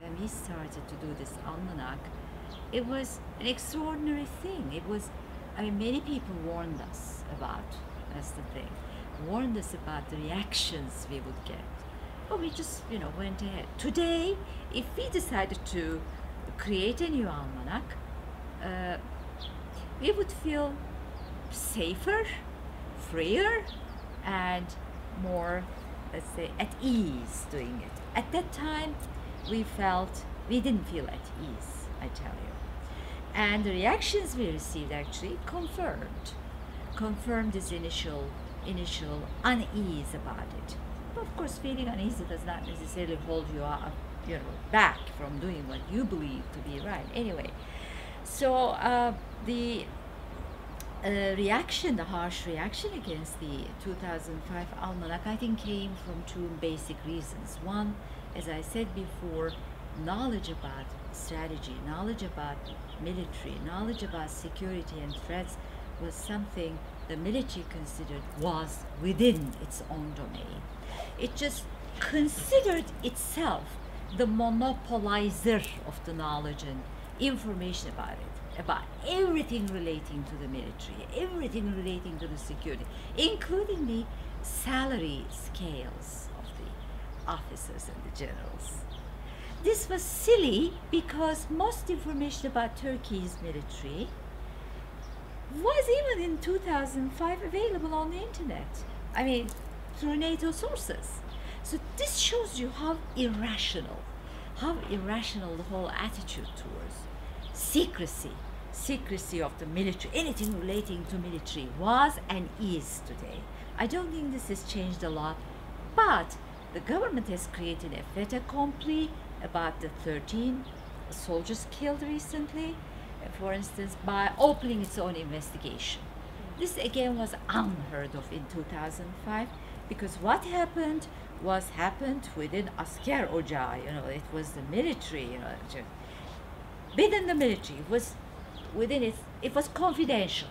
When we started to do this almanac, it was an extraordinary thing. It was, I mean, many people warned us about, that's the thing, warned us about the reactions we would get. But we just, went ahead. Today, if we decided to create a new almanac, we would feel safer, freer, and more, let's say, at ease doing it. At that time, we didn't feel at ease, I tell you. And the reactions we received actually confirmed this initial unease about it. But of course, feeling uneasy does not necessarily hold you up, back from doing what you believe to be right. Anyway, so the reaction, the harsh reaction against the 2005 almanac, I think came from two basic reasons. One, as I said before, knowledge about strategy, knowledge about military, knowledge about security and threats was something the military considered was within its own domain. It just considered itself the monopolizer of the knowledge and information about it, about everything relating to the military, everything relating to the security, including the salary scales of the officers and the generals. This was silly because most information about Turkey's military was even in 2005 available on the internet. I mean, through NATO sources. So this shows you how irrational the whole attitude towards secrecy of the military, anything relating to military was and is today. I don't think this has changed a lot, but the government has created a fait accompli about the 13 soldiers killed recently, for instance, by opening its own investigation. This again was unheard of in 2005, because what happened within Asker Ocağı, it was the military, within the military, it was within it was confidential.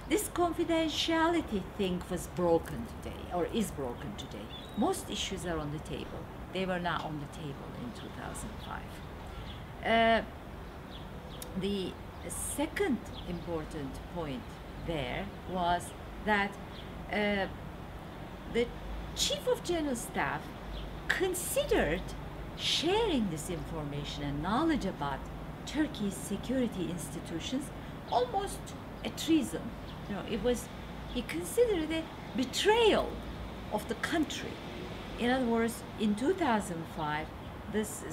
This confidentiality thing was broken today, or is broken today. Most issues are on the table. They were not on the table in 2005. The second important point there was that the Chief of General Staff considered sharing this information and knowledge about Turkey's security institutions almost a treason. He considered it a betrayal of the country. In other words, in 2005, this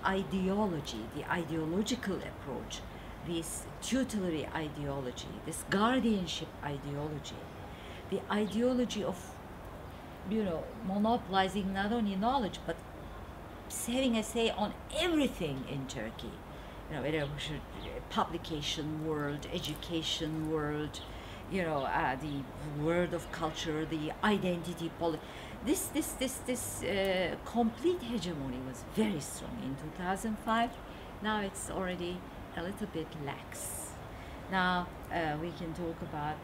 ideology, the ideological approach, this tutelary ideology, this guardianship ideology, the ideology of, monopolizing not only knowledge, but having a say on everything in Turkey. Whether publication world, education world, the world of culture, the identity politics. This complete hegemony was very strong in 2005. Now it's already a little bit lax. Now we can talk about,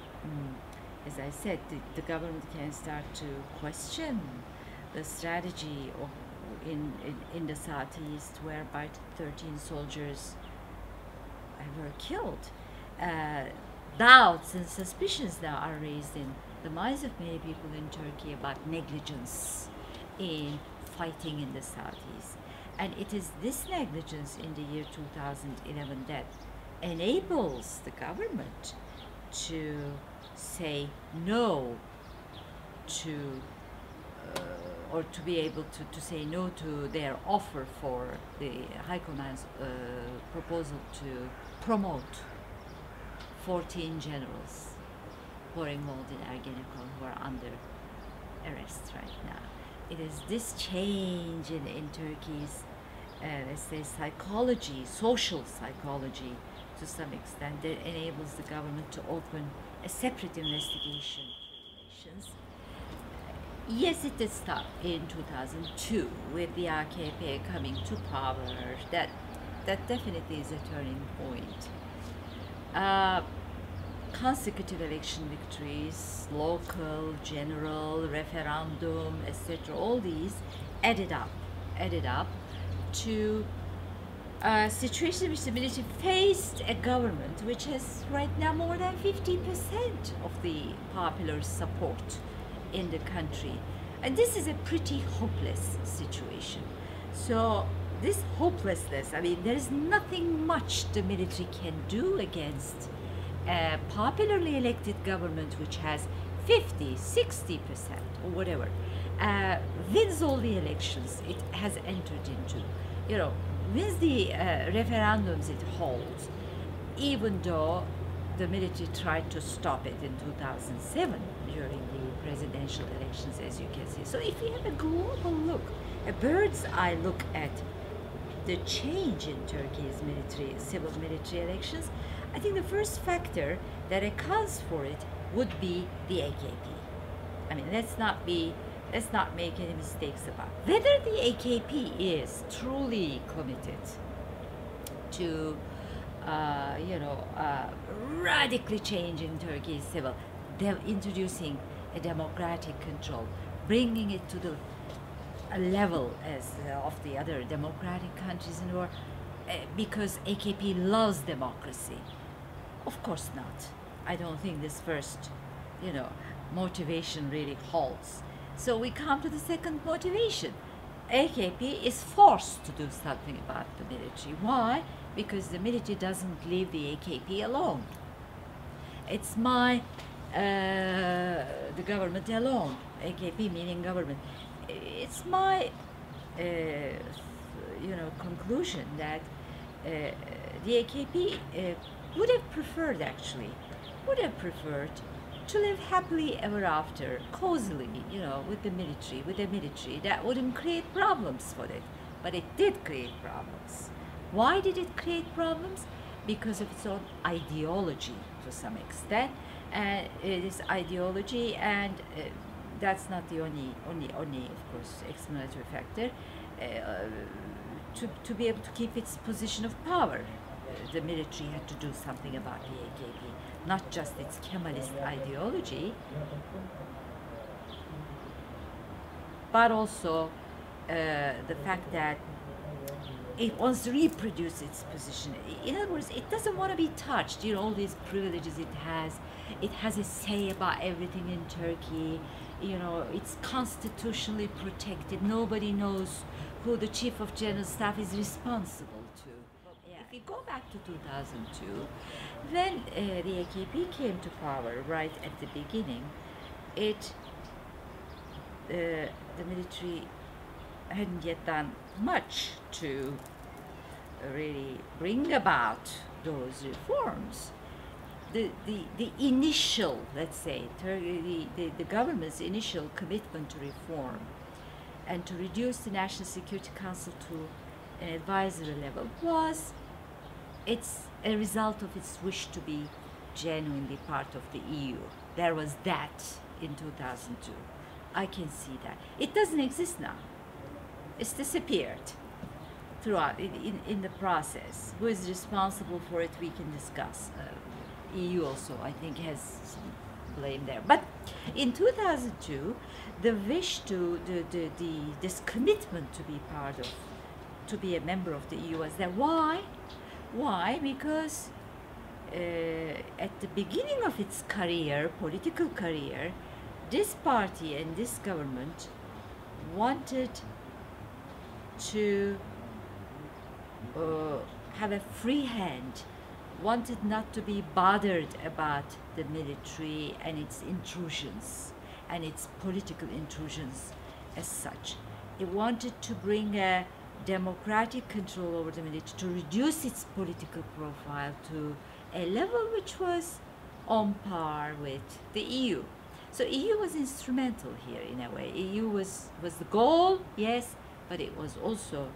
as I said, the government can start to question the strategy of in the southeast, whereby 13 soldiers were killed. Doubts and suspicions now are raised in the minds of many people in Turkey about negligence in fighting in the southeast. And it is this negligence in the year 2011 that enables the government to say no to or to be able to say no to their offer for the High Command's proposal to promote 14 generals who are involved in Ergenekon, who are under arrest right now. It is this change in Turkey's, let's say, psychology, social psychology, to some extent, that enables the government to open a separate investigation. Yes, it did start in 2002 with the AKP coming to power. That definitely is a turning point. Consecutive election victories, local, general, referendum, etc., all these added up to a situation in which the military faced a government which has right now more than 50% of the popular support in the country. And this is a pretty hopeless situation. So this hopelessness, I mean, there is nothing much the military can do against a popularly elected government which has 50, 60% or whatever, wins all the elections it has entered into, you know, wins the referendums it holds, even though the military tried to stop it in 2007 during the presidential elections, as you can see. So if we have a global look, a bird's eye look at the change in Turkey's civil military elections, I think the first factor that accounts for it would be the AKP. I mean, let's not make any mistakes about it. Whether the AKP is truly committed to, radically changing Turkey's civil, introducing a democratic control, bringing it to the a level as of the other democratic countries in the world, because AKP loves democracy. Of course not. I don't think this first, motivation really holds. So we come to the second motivation. AKP is forced to do something about the military. Why? Because the military doesn't leave the AKP alone. It's the government alone. AKP meaning government. It's my, conclusion that the AKP would have preferred to live happily ever after, cozily, with the military. That wouldn't create problems for it, but it did create problems. Why did it create problems? Because of its own ideology, to some extent. This ideology, and that's not the only, of course, explanatory factor. To be able to keep its position of power, the military had to do something about the AKP. Not just its Kemalist ideology, but also the fact that it wants to reproduce its position. In other words, it doesn't want to be touched. All these privileges it has. It has a say about everything in Turkey. It's constitutionally protected. Nobody knows who the Chief of General Staff is responsible to. If we go back to 2002, when the AKP came to power right at the beginning, the military hadn't yet done much to really bring about those reforms. The initial, let's say, the government's initial commitment to reform and to reduce the National Security Council to an advisory level it's a result of its wish to be genuinely part of the EU. There was that in 2002. I can see that. It doesn't exist now. It's disappeared throughout in the process. Who is responsible for it, we can discuss. EU also, I think, has some blame there. But in 2002, the wish this commitment to be a member of the EU was there. Why? Because at the beginning of its political career, this party and this government wanted to have a free hand, wanted not to be bothered about the military and its intrusions and its political intrusions as such. It wanted to bring a democratic control over the military, to reduce its political profile to a level which was on par with the EU. So EU was instrumental here in a way. EU was the goal, yes, but it was also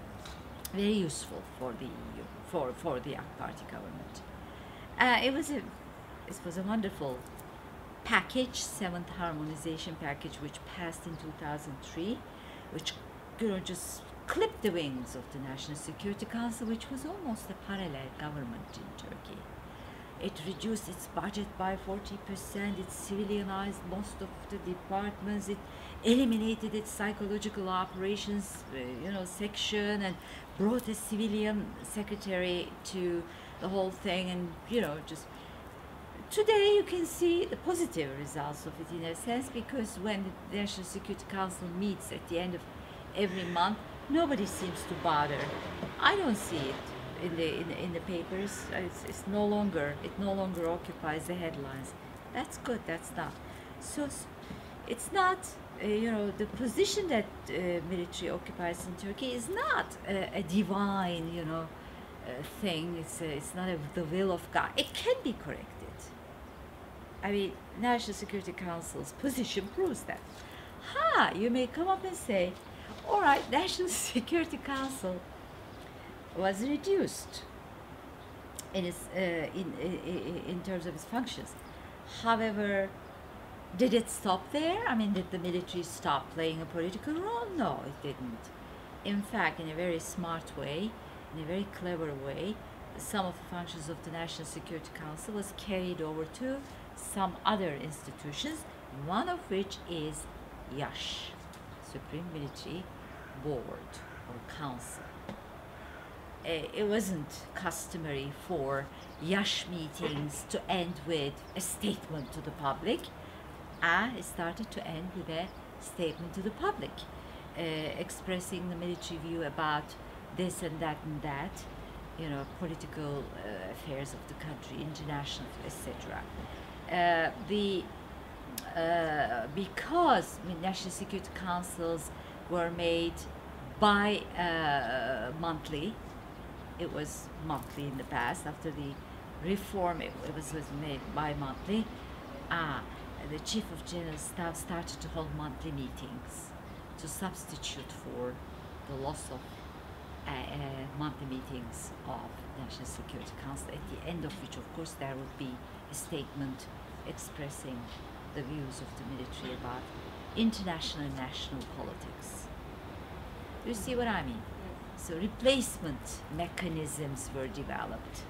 very useful for the EU, for the AK Party government. It was a wonderful package, seventh harmonization package, which passed in 2003, which just clipped the wings of the National Security Council, which was almost a parallel government in Turkey. It reduced its budget by 40%. It civilianized most of the departments. It eliminated its psychological operations, section, and brought a civilian secretary to the whole thing. And just today you can see the positive results of it in a sense, because when the National Security Council meets at the end of every month, nobody seems to bother. I don't see it in the papers. It no longer occupies the headlines. That's good. That's not so. It's not the position that military occupies in Turkey is not a divine thing. It's not the will of God. It can be corrected. I mean, National Security Council's position proves that. You may come up and say, all right, National Security Council was reduced in its in terms of its functions. However, did it stop there? I mean, did the military stop playing a political role? No, it didn't. In fact, in a very smart way, in a very clever way, some of the functions of the National Security Council was carried over to some other institutions, one of which is YASH, Supreme Military Board or Council. It wasn't customary for YASH meetings to end with a statement to the public. It started to end with a statement to the public, expressing the military view about this and that and that, political affairs of the country, international, etc. Because National Security Councils were made monthly. It was monthly in the past. After the reform, it was made bi-monthly. The Chief of General Staff started to hold monthly meetings to substitute for the loss of monthly meetings of National Security Council, at the end of which, of course, there would be a statement expressing the views of the military about international and national politics. Do you see what I mean? So replacement mechanisms were developed.